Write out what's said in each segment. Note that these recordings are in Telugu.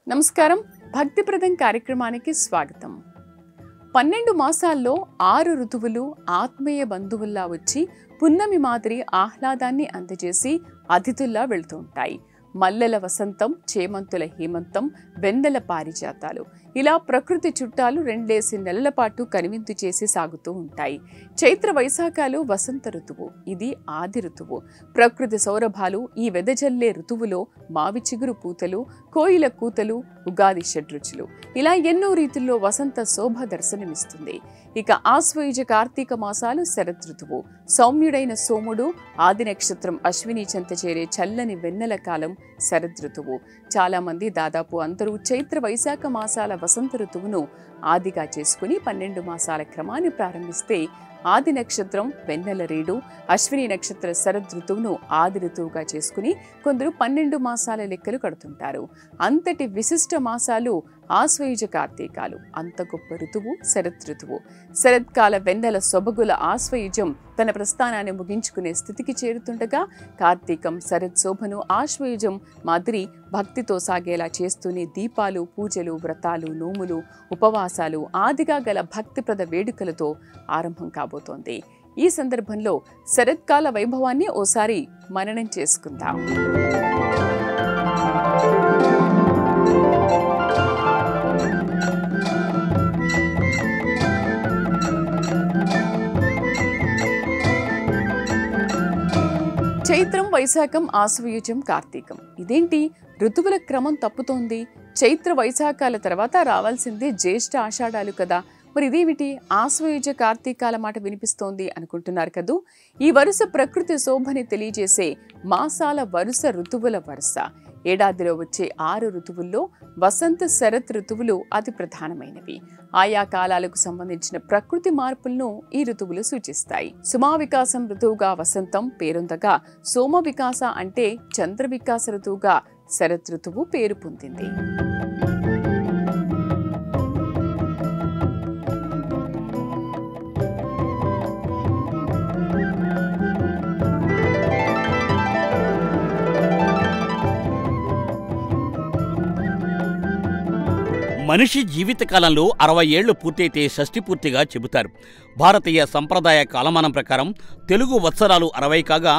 నమస్కారం. భక్తిప్రదం కార్యక్రమానికి స్వాగతం. 12 మాసాల్లో 6 ఋతువులు ఆత్మీయ బంధువుల్లా వచ్చి పున్నమి మాదిరి ఆహ్లాదాన్ని అందజేసి అతిథుల్లా వెళ్తూ ఉంటాయి. మల్లెల వసంతం, చేమంతుల హేమంతం, వెన్నెల పారిజాతాలు, ఇలా ప్రకృతి చుట్టాలు 2 నెలల పాటు కనువిందు చేసి సాగుతూ ఉంటాయి. చైత్ర వైశాఖాలు వసంత ఋతువు, ఇది ఆది ఋతువు. ప్రకృతి సౌరభాలు ఈ వెదజల్లే ఋతువులో మావి చిగురు పూతలు, కోయిల కూతలు, ఉగాది షడ్రుచులు, ఇలా ఎన్నో రీతుల్లో వసంత శోభ దర్శనమిస్తుంది. ఇక ఆశ్వయుజ కార్తీక మాసాలు శరద్ ఋతువు. సౌమ్యుడైన సోముడు, ఆది నక్షత్రం అశ్విని చెంత చేరే చల్లని వెన్నెల కాలం శరద్ ఋతువు. చాలా మంది, దాదాపు అందరూ చైత్ర వైశాఖ మాసాల వసంత ఋతువును ఆదిగా చేసుకుని 12 మాసాల క్రమాన్ని ప్రారంభిస్తే ఆది నక్షత్రం వెన్నెల రేడు, అశ్విని నక్షత్ర శరద్ ఋతువును ఆది ఋతువుగా చేసుకుని కొందరు 12 మాసాల లెక్కలు కడుతుంటారు. అంతటి విశిష్ట మాసాలు ఆశ్వయుజ కార్తీకాలు. అంత గొప్ప ఋతువు శరద్ ఋతువు. శరత్కాల వెన్నెల సొబగుల ఆశ్వయుజం తన ప్రస్థానాన్ని ముగించుకునే స్థితికి చేరుతుండగా కార్తీకం శరత్ శోభను ఆశ్వయుజం మాదిరి భక్తితో సాగేలా చేస్తూనే దీపాలు, పూజలు, వ్రతాలు, నోములు, ఉపవాసాలు, ఆదిగా గల భక్తిప్రద వేడుకలతో ఆరంభం కాబోతోంది. ఈ సందర్భంలో శరత్కాల వైభవాన్ని ఓసారి మననం చేసుకుందాం. చైత్రం, వైశాఖం, ఆశ్వయుజం, కార్తీకం. ఇదేంటి ఋతువుల క్రమం తప్పుతోంది? చైత్ర వైశాఖాల తర్వాత రావాల్సిందే జ్యేష్ఠ ఆషాఢాలు కదా, మరి ఇదేమిటి ఆశ్వయుజ కార్తీకాల మాట వినిపిస్తోంది అనుకుంటున్నారు కదూ. ఈ వరుస ప్రకృతి శోభని తెలియజేసే మాసాల వరుస, ఋతువుల వరుస. ఏడాదిలో వచ్చే 6 ఋతువుల్లో వసంత శరత్ ఋతువులు అతి ప్రధానమైనవి. ఆయా కాలాలకు సంబంధించిన ప్రకృతి మార్పులను ఈ ఋతువులు సూచిస్తాయి. సుమా వికాసం ఋతువుగా వసంతం పేరొందగా, సోమ వికాస అంటే చంద్ర వికాస ఋతువుగా శరత్ ఋతువు పేరు పొందింది. మనిషి జీవితకాలంలో 60 ఏళ్లు పూర్తయితే షష్ఠి పూర్తిగా చెబుతారు. భారతీయ సంప్రదాయ కాలమానం ప్రకారం తెలుగు వత్సరాలు 60 కాగా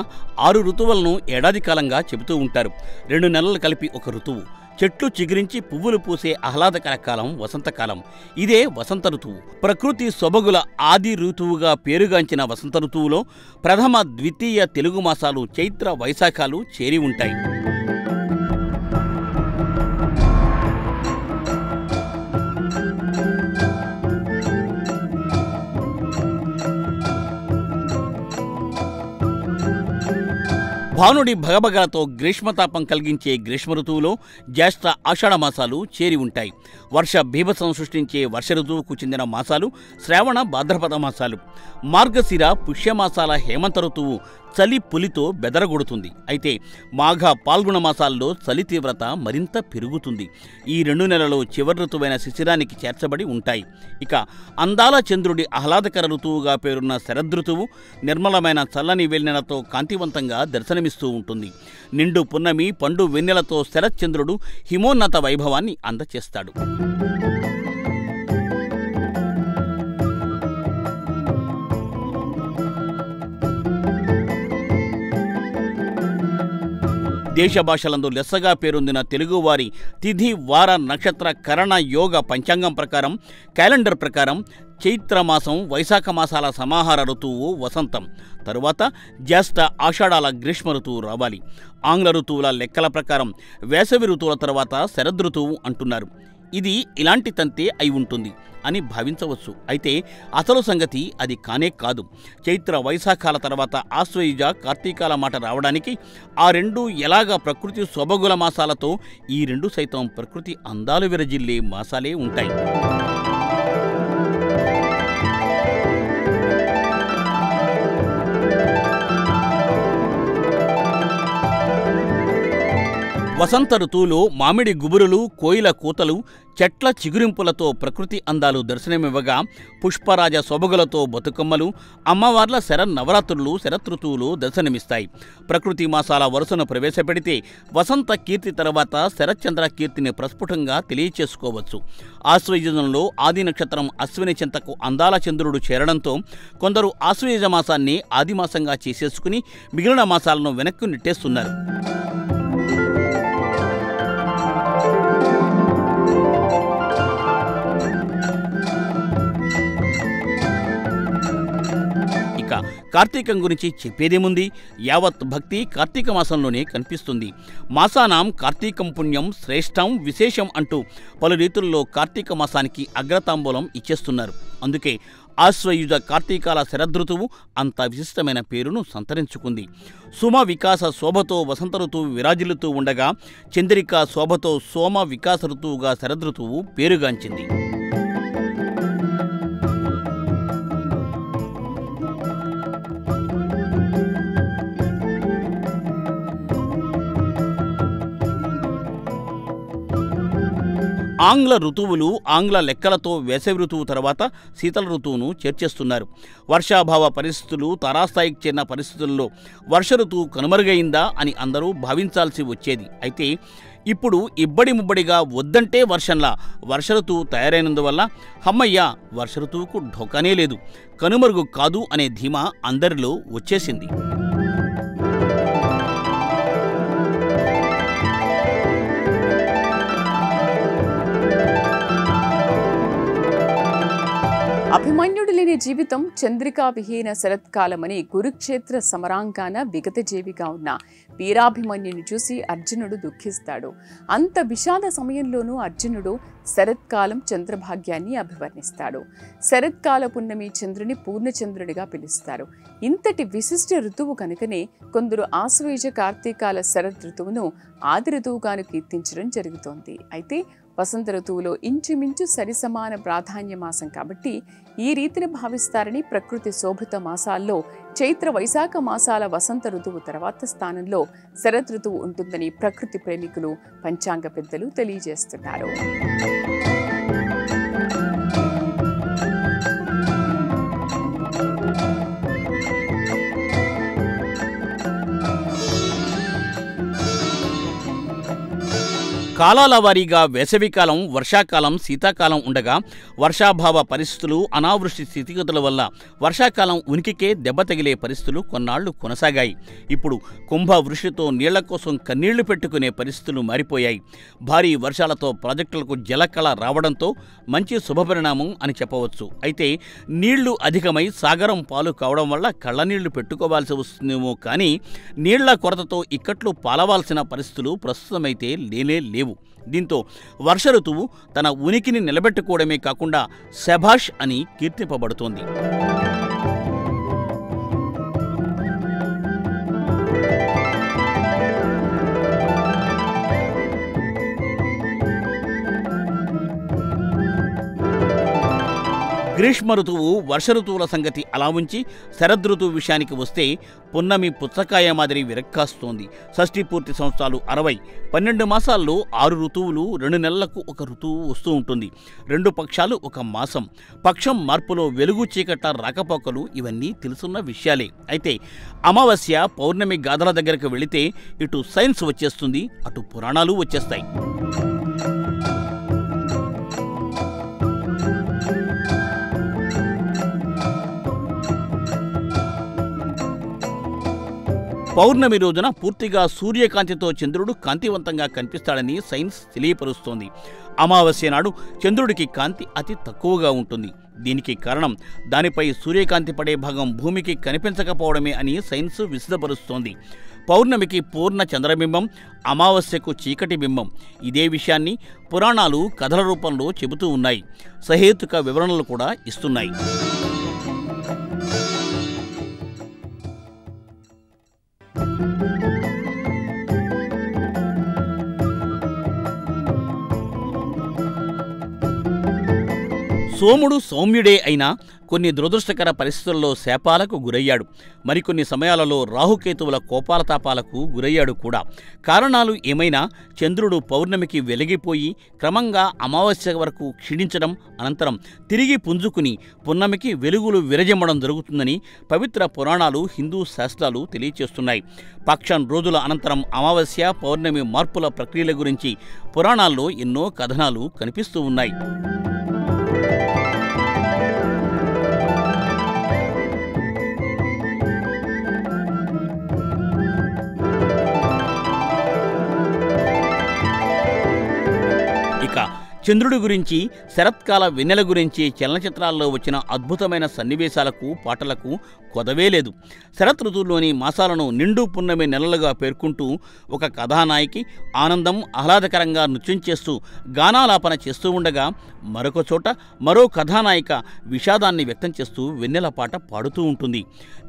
6 ఋతువులను ఏడాది కాలంగా చెబుతూ ఉంటారు. 2 నెలలు కలిపి ఒక ఋతువు. చెట్లు చిగురించి పువ్వులు పూసే ఆహ్లాదకర కాలం వసంతకాలం. ఇదే వసంత ఋతువు. ప్రకృతి సొబగుల ఆది ఋతువుగా పేరుగాంచిన వసంత ఋతువులో ప్రథమ, ద్వితీయ తెలుగు మాసాలు చైత్ర, వైశాఖాలు చేరి ఉంటాయి. భానుడి భగభగలతో గ్రీష్మతాపం కలిగించే గ్రీష్మ ఋతువులో జ్యేష్ఠ, ఆషాఢ మాసాలు చేరి ఉంటాయి. వర్ష బీభత్సం సృష్టించే వర్ష ఋతువుకు చెందిన మాసాలు శ్రావణ, భాద్రపద మాసాలు. మార్గశిర, పుష్యమాసాల హేమంత ఋతువు చలి పులితో బెదరగొడుతుంది. అయితే మాఘ, పాల్గొన మాసాల్లో చలి తీవ్రత మరింత పెరుగుతుంది. ఈ 2 నెలలు చివరి ఋతువైన శిశిరానికి చేర్చబడి ఉంటాయి. ఇక అందాల చంద్రుడి ఆహ్లాదకర ఋతువుగా పేరున్న శరదృతువు నిర్మలమైన చల్లని వెన్నెలతో కాంతివంతంగా దర్శనమిస్తూ ఉంటుంది. నిండు పున్నమి, పండు వెన్నెలతో శరత్చంద్రుడు హిమోన్నత వైభవాన్ని అందచేస్తాడు. దేశ భాషలందు లెస్సగా పేరొందిన తెలుగువారి తిథి, వార, నక్షత్ర, కరణ, యోగ పంచాంగం ప్రకారం, క్యాలెండర్ ప్రకారం చైత్రమాసం, వైశాఖ మాసాల సమాహార ఋతువు వసంతం. తరువాత జ్యేష్ఠ, ఆషాఢాల గ్రీష్మ ఋతువు రావాలి. ఆంగ్ల ఋతువుల లెక్కల ప్రకారం వేసవి ఋతువుల తర్వాత శరదృతువు అంటున్నారు. ఇది ఇలాంటి తంతే అయి ఉంటుంది అని భావించవచ్చు. అయితే అసలు సంగతి అది కానే కాదు. చైత్ర, వైశాఖాల తర్వాత ఆశ్వయుజ, కార్తీకాల మాట రావడానికి ఆ 2 ఎలాగా ప్రకృతి సొబగుల మాసాలతో ఈ 2 సైతం ప్రకృతి అందాలు విరజిల్లే మాసాలే ఉంటాయి. వసంత ఋతువులో మామిడి గుబురులు, కోయిల కూతలు, చెట్ల చిగురింపులతో ప్రకృతి అందాలు దర్శనమివ్వగా పుష్పరాజ సొబగులతో బతుకమ్మలు, అమ్మవార్ల శరన్నవరాత్రులు శరతృతువులో దర్శనమిస్తాయి. ప్రకృతి మాసాల వరుసను ప్రవేశపెడితే వసంత కీర్తి తర్వాత శరచంద్ర కీర్తిని ప్రస్ఫుటంగా తెలియచేసుకోవచ్చు. ఆశ్వయుజంలో ఆది నక్షత్రం అశ్విని చింతకు అందాల చంద్రుడు చేరడంతో కొందరు ఆశ్వయుజ మాసాన్ని ఆదిమాసంగా చేసేసుకుని మిగిలిన మాసాలను వెనక్కు నెట్టేస్తున్నారు. కార్తీకం గురించి చెప్పేదేముంది? యావత్ భక్తి కార్తీక మాసంలోనే కనిపిస్తుంది. మాసానాం కార్తీకం పుణ్యం శ్రేష్టం విశేషం అంటూ పలు రీతుల్లో కార్తీక మాసానికి అగ్రతాంబూలం ఇచ్చేస్తున్నారు. అందుకే ఆశ్వయుజ కార్తీకాల శరదృతువు అంత విశిష్టమైన పేరును సంతరించుకుంది. సుమ వికాస శోభతో వసంత ఋతువు విరాజిల్లుతూ ఉండగా చంద్రికా శోభతో సోమ వికాస ఋతువుగా శరదృతువు పేరుగాంచింది. ఆంగ్ల ఋతువులు ఆంగ్ల లెక్కలతో వేసవి ఋతువు తర్వాత శీతల ఋతువును చేర్చేస్తున్నారు. వర్షాభావ పరిస్థితులు తారాస్థాయికి చేరిన పరిస్థితుల్లో వర్ష ఋతువు కనుమరుగైందా అని అందరూ భావించాల్సి వచ్చేది. అయితే ఇప్పుడు ఇబ్బడి ముబ్బడిగా వద్దంటే వర్షంలా వర్ష ఋతువు తయారైనందువల్ల హమ్మయ్య వర్ష ఋతువుకు ఢోకానే లేదు, కనుమరుగు కాదు అనే ధీమా అందరిలో వచ్చేసింది. అభిమన్యుడు లేని జీవితం చంద్రికా విహీన శరత్కాలమని కురుక్షేత్ర సమరాంగాన విగతజీవిగా ఉన్న వీరాభిమన్యుని చూసి అర్జునుడు దుఃఖిస్తాడు. అంత విషాద సమయంలోనూ అర్జునుడు శరత్కాలం చంద్రభాగ్యాన్ని అభివర్ణిస్తాడు. శరత్కాల పున్నమి చంద్రుని పూర్ణచంద్రుడిగా పిలుస్తారు. ఇంతటి విశిష్ట ఋతువు కనుకనే కొందరు ఆశ్వయుజ కార్తీకాల శరద్ ఋతువును ఆది ఋతువుగాను కీర్తించడం జరుగుతోంది. అయితే వసంత ఋతువులో ఇంచుమించు సరిసమాన ప్రాధాన్య మాసం కాబట్టి ఈ రీతిని భావిస్తారని ప్రకృతి శోభిత మాసాల్లో చైత్ర వైశాఖ మాసాల వసంత ఋతువు తర్వాత స్థానంలో శరద్ ఋతువు ఉంటుందని ప్రకృతి ప్రేమికులు పంచాంగ పెద్దలు తెలియజేస్తున్నారు. కాలాల వారీగా వేసవికాలం, వర్షాకాలం, శీతాకాలం ఉండగా వర్షాభావ పరిస్థితులు, అనావృష్టి స్థితిగతుల వల్ల వర్షాకాలం ఉనికికే దెబ్బ తగిలే పరిస్థితులు కొన్నాళ్లు కొనసాగాయి. ఇప్పుడు కుంభవృష్టితో నీళ్ల కోసం కన్నీళ్లు పెట్టుకునే పరిస్థితులు మారిపోయాయి. భారీ వర్షాలతో ప్రాజెక్టులకు జలకళ రావడంతో మంచి శుభపరిణామం అని చెప్పవచ్చు. అయితే నీళ్లు అధికమై సాగరం పాలు కావడం వల్ల కళ్ళనీళ్లు పెట్టుకోవాల్సి వస్తుందేమో కానీ నీళ్ల కొరతతో ఇక్కట్లు పాలవాల్సిన పరిస్థితులు ప్రస్తుతమైతే లేనే లేవు. దీంతో వర్ష ఋతువు తన ఉనికిని నిలబెట్టుకోవడమే కాకుండా శభాష్ అని కీర్తింపబడుతోంది. గ్రీష్మ ఋతువు, వర్ష ఋతువుల సంగతి అలా ఉంచి శరదృతువు విషయానికి వస్తే పున్నమి పుచ్చకాయ మాదిరి విరక్కాస్తోంది. షష్ఠి పూర్తి సంవత్సరాలు 60, 12 మాసాల్లో 6 ఋతువులు, 2 నెలలకు ఒక ఋతువు వస్తూ ఉంటుంది. 2 పక్షాలు ఒక మాసం. పక్షం మార్పులో వెలుగు చీకట రాకపోకలు ఇవన్నీ తెలుసున్న విషయాలే. అయితే అమావాస్య, పౌర్ణమి గాథల దగ్గరకు వెళితే ఇటు సైన్స్ వచ్చేస్తుంది, అటు పురాణాలు వచ్చేస్తాయి. పౌర్ణమి రోజున పూర్తిగా సూర్యకాంతితో చంద్రుడు కాంతివంతంగా కనిపిస్తాడని సైన్స్ తెలియపరుస్తోంది. అమావాస్య నాడు చంద్రుడికి కాంతి అతి తక్కువగా ఉంటుంది. దీనికి కారణం దానిపై సూర్యకాంతి పడే భాగం భూమికి కనిపించకపోవడమే అని సైన్స్ విశదపరుస్తోంది. పౌర్ణమికి పూర్ణ చంద్రబింబం, అమావాస్యకు చీకటి బింబం. ఇదే విషయాన్ని పురాణాలు కథల రూపంలో చెబుతూ ఉన్నాయి. సహేతుక వివరణలు కూడా ఇస్తున్నాయి. సోముడు సౌమ్యుడే అయినా కొన్ని దురదృష్టకర పరిస్థితుల్లో శాపాలకు గురయ్యాడు. మరికొన్ని సమయాలలో రాహుకేతువుల కోపాలతాపాలకు గురయ్యాడు కూడా. కారణాలు ఏమైనా చంద్రుడు పౌర్ణమికి వెలిగిపోయి క్రమంగా అమావాస్య వరకు క్షీణించడం, అనంతరం తిరిగి పుంజుకుని పున్నమికి వెలుగులు విరజిమ్మడం జరుగుతుందని పవిత్ర పురాణాలు, హిందూ శాస్త్రాలు తెలియచేస్తున్నాయి. పక్షం రోజుల అనంతరం అమావాస్య, పౌర్ణమి మార్పుల ప్రక్రియల గురించి పురాణాల్లో ఎన్నో కథనాలు కనిపిస్తూ ఉన్నాయి. ఇక చంద్రుడి గురించి, శరత్కాల వెన్నెల గురించి చలనచిత్రాల్లో వచ్చిన అద్భుతమైన సన్నివేశాలకు, పాటలకు కొదవే లేదు. శరత్ ఋతువులోని మాసాలను నిండు పున్నమి నెలలుగా పేర్కొంటూ ఒక కథానాయకి ఆనందం, ఆహ్లాదకరంగా నృత్యం చేస్తూ గానాలాపన చేస్తూ ఉండగా, మరొక చోట మరో కథానాయిక విషాదాన్ని వ్యక్తం చేస్తూ వెన్నెల పాట పాడుతూ ఉంటుంది.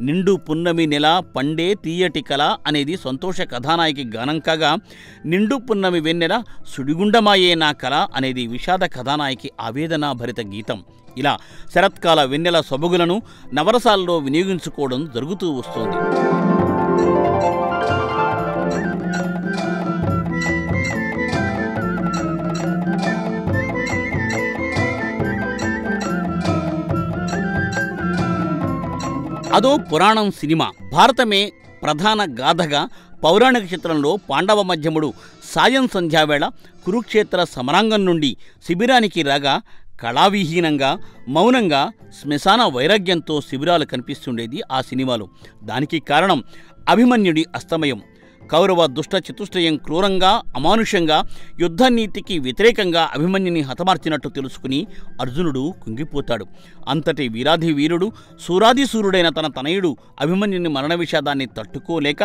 నిండు పున్నమి నెల పండే తీయటి కళ అనేది సంతోష కథానాయకి గానం కాగా, నిండు పున్నమి వెన్నెల సుడిగుండమాయే నా కళ అనేది విషాద కథానాయకి ఆవేదన భరిత గీతం. ఇలా శరత్కాల వెన్నెల సొబగులను నవరసాల్లో వినియోగించుకోవడం జరుగుతూ వస్తోంది. అదో పురాణం సినిమా. భారతమే ప్రధాన గాథగా పౌరాణిక చిత్రంలో పాండవ మధ్యముడు సాయం సంధ్యావేళ కురుక్షేత్ర సమరాంగం నుండి శిబిరానికి రాగా కళావిహీనంగా, మౌనంగా, శ్మశాన వైరాగ్యంతో శిబిరాలు కనిపిస్తుండేది ఆ సినిమాలో. దానికి కారణం అభిమన్యుడి అస్తమయం. కౌరవ దుష్ట చతుష్టయం క్రూరంగా, అమానుషంగా, యుద్ధనీతికి వ్యతిరేకంగా అభిమన్యుని హతమార్చినట్టు తెలుసుకుని అర్జునుడు కుంగిపోతాడు. అంతటి వీరాధి వీరుడు, సూరాదిసూరుడైన తన తనయుడు అభిమన్యుని మరణ విషాదాన్ని తట్టుకోలేక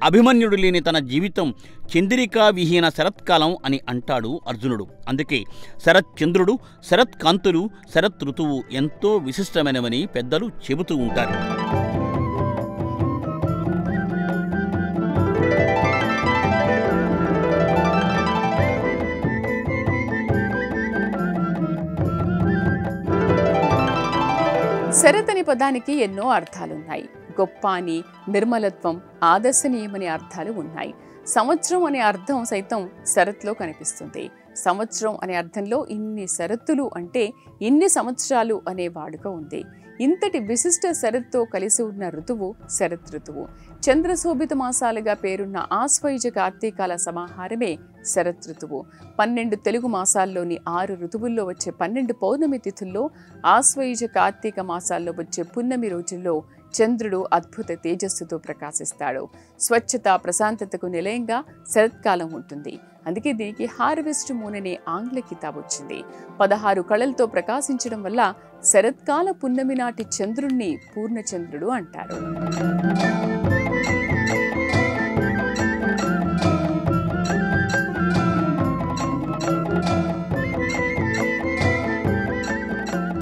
అభిమన్యుడు లేని తన జీవితం చంద్రికా విహీన శరత్కాలం అని అంటాడు అర్జునుడు. అందుకే శరత్చంద్రుడు, శరత్కాంతులు, శరత్ ఋతువు ఎంతో విశిష్టమైనవని పెద్దలు చెబుతూ ఉంటారు. శరత్ అనే పదానికి ఎన్నో అర్థాలున్నాయి. గొప్ప అని, నిర్మలత్వం, ఆదర్శనీయమనే అర్థాలు ఉన్నాయి. సంవత్సరం అనే అర్థం సైతం శరత్లో కనిపిస్తుంది. సంవత్సరం అనే అర్థంలో ఇన్ని శరత్తులు అంటే ఇన్ని సంవత్సరాలు అనే వాడుక ఉంది. ఇంతటి విశిష్ట శరత్తో కలిసి ఉన్న ఋతువు శరత్ ఋతువు. చంద్రశోభిత మాసాలుగా పేరున్న ఆశ్వయుజ కార్తీకాల సమాహారమే శరత్ ఋతువు. 12 తెలుగు మాసాల్లోని 6 ఋతువుల్లో వచ్చే 12 పౌర్ణమి తిథుల్లో, ఆశ్వయుజ కార్తీక మాసాల్లో వచ్చే పున్నమి రోజుల్లో చంద్రుడు అద్భుత తేజస్సుతో ప్రకాశిస్తాడు. స్వచ్ఛత, ప్రశాంతతకు నిలయంగా శరత్కాలం ఉంటుంది. అందుకే దీనికి హార్వెస్ట్ మూన్ అనే ఆంగ్ల కితాబు వచ్చింది. 16 కళలతో ప్రకాశించడం వల్ల శరత్కాల పున్నమి నాటి చంద్రుణ్ణి పూర్ణచంద్రుడు అంటారు.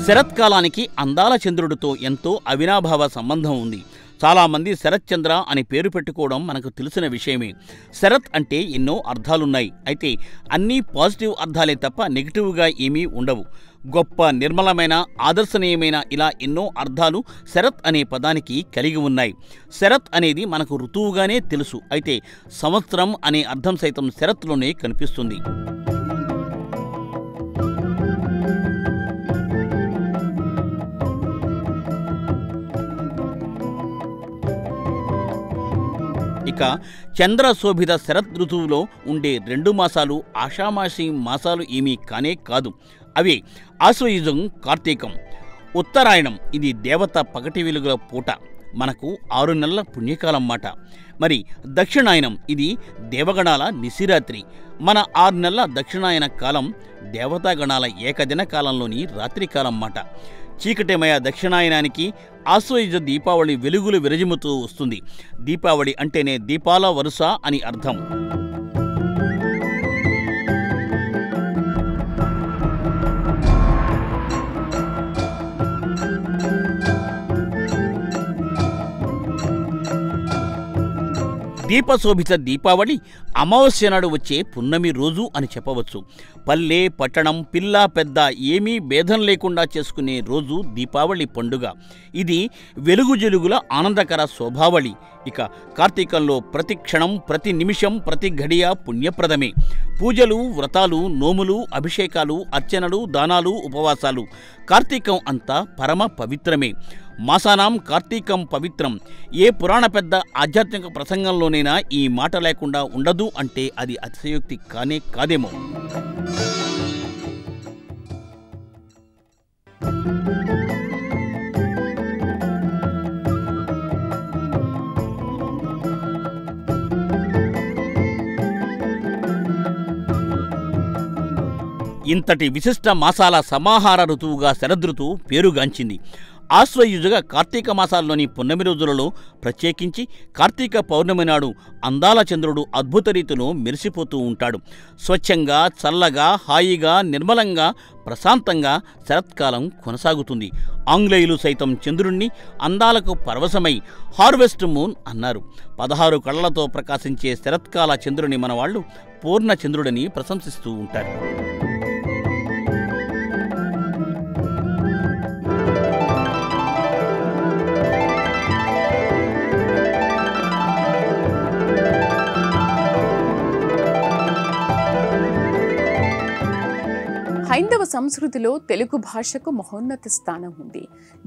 శరత్కాలానికి అందాల చంద్రుడితో ఎంతో అవినాభావ సంబంధం ఉంది. చాలామంది శరత్చంద్ర అని పేరు పెట్టుకోవడం మనకు తెలిసిన విషయమే. శరత్ అంటే ఎన్నో అర్థాలున్నాయి. అయితే అన్నీ పాజిటివ్ అర్థాలే తప్ప నెగిటివ్గా ఏమీ ఉండవు. గొప్ప, నిర్మలమైన, ఆదర్శనీయమైన ఇలా ఎన్నో అర్థాలు శరత్ అనే పదానికి కలిగి ఉన్నాయి. శరత్ అనేది మనకు ఋతువుగానే తెలుసు. అయితే సంవత్సరం అనే అర్థం సైతం శరత్లోనే కనిపిస్తుంది. ఇక చంద్రశోభిత శరత్ ఋతువులో ఉండే 2 మాసాలు ఆషామాషి మాసాలు ఏమీ కానే కాదు. అవే ఆశ్వయుజం, కార్తీకం. ఉత్తరాయణం ఇది దేవత పగటి వెలుగుల పూట, మనకు 6 నెలల పుణ్యకాలం మాట. మరి దక్షిణాయనం ఇది దేవగణాల నిశిరాత్రి. మన 6 నెలల దక్షిణాయన కాలం దేవతాగణాల ఏకదిన కాలంలోని రాత్రికాలం మాట. చీకటిమయ దక్షిణాయనానికి ఆశ్వయుజ దీపావళి వెలుగులు విరజిమ్ముతూ వస్తుంది. దీపావళి అంటేనే దీపాల వరుస అని అర్థం. దీపశోభిత దీపావళి అమావాస్య నాడు వచ్చే పున్నమి రోజు అని చెప్పవచ్చు. పల్లె పట్టణం పిల్ల పెద్ద ఏమీ భేదం లేకుండా చేసుకునే రోజు దీపావళి పండుగ. ఇది వెలుగు జలుగుల ఆనందకర శోభావళి. ఇక కార్తీకంలో ప్రతి క్షణం ప్రతి నిమిషం ప్రతి ఘడియ పుణ్యప్రదమే. పూజలు వ్రతాలు నోములు అభిషేకాలు అర్చనలు దానాలు ఉపవాసాలు కార్తీకం అంతా పరమ పవిత్రమే. మాసానాం కార్తీకం పవిత్రం. ఏ పురాణ పెద్ద ఆధ్యాత్మిక ప్రసంగంలోనైనా ఈ మాట లేకుండా ఉండదు అంటే అది అతిశయోక్తి కానే కాదేమో. ఇంతటి విశిష్ట మాసాల సమాహార ఋతువుగా శరదృతువు పేరుగాంచింది. ఆశ్వయుజగా కార్తీక మాసాల్లోని పున్నమి రోజులలో ప్రత్యేకించి కార్తీక పౌర్ణమి నాడు అందాల చంద్రుడు అద్భుత రీతిలో మెరిసిపోతూ ఉంటాడు. స్వచ్ఛంగా చల్లగా హాయిగా నిర్మలంగా ప్రశాంతంగా శరత్కాలం కొనసాగుతుంది. ఆంగ్లేయులు సైతం చంద్రుణ్ణి అందాలకు పరవశమై హార్వెస్ట్ మూన్ అన్నారు. 16 కళ్ళతో ప్రకాశించే శరత్కాల చంద్రుని మనవాళ్లు పూర్ణ చంద్రుడిని ప్రశంసిస్తూ ఉంటారు. హైందవ సంస్కృతిలో తెలుగు భాషకు మహోన్నత స్థానం ఉంది.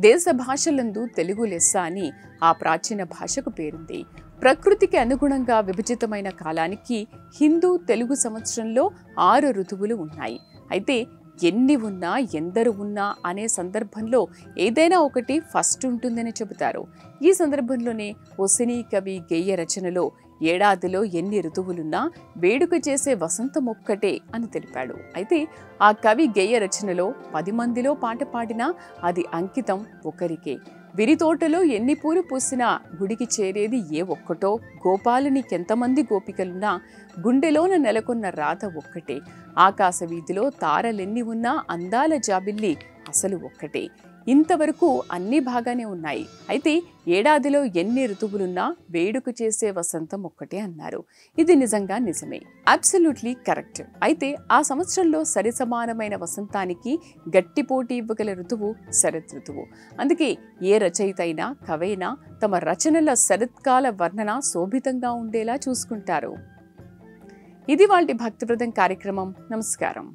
దేశ భాషలందు తెలుగు లెస్స అని ఆ ప్రాచీన భాషకు పేరుంది. ప్రకృతికి అనుగుణంగా విభజితమైన కాలానికి హిందూ తెలుగు సంవత్సరంలో 6 ఋతువులు ఉన్నాయి. అయితే ఎన్ని ఉన్నా ఎందరు ఉన్నా అనే సందర్భంలో ఏదైనా ఒకటి ఫస్ట్ ఉంటుందని చెబుతారు. ఈ సందర్భంలోనే ఓ సినీ కవి గేయ రచనలో ఏడాదిలో ఎన్ని ఋతువులున్నా వేడుక చేసే వసంతం ఒక్కటే అని తెలిపాడు. అయితే ఆ కవి గేయ రచనలో 10 మందిలో పాట పాడినా అది అంకితం ఒకరికే. విరితోటలో ఎన్ని పూలు పూసినా గుడికి చేరేది ఏ ఒక్కటో, గోపాలునికెంతమంది గోపికలున్నా గుండెలోన నెలకొన్న రాత ఒక్కటే, ఆకాశ వీధిలో తారలెన్ని ఉన్నా అందాల జాబిల్లి అసలు ఒక్కటే. ఇంతవరకు అన్నీ బాగానే ఉన్నాయి. అయితే ఏడాదిలో ఎన్ని ఋతువులున్నా వేడుక చేసే వసంతం ఒక్కటే అన్నారు. ఇది నిజంగా నిజమే, అబ్సల్యూట్లీ కరెక్ట్. అయితే ఆ సంవత్సరంలో సరిసమానమైన వసంతానికి గట్టి పోటీ ఇవ్వగల ఋతువు శరత్ ఋతువు. అందుకే ఏ రచయిత అయినా కవైనా తమ రచనల శరత్కాల వర్ణన శోభితంగా ఉండేలా చూసుకుంటారు. ఇది వాళ్ళ భక్తిప్రదం కార్యక్రమం. నమస్కారం.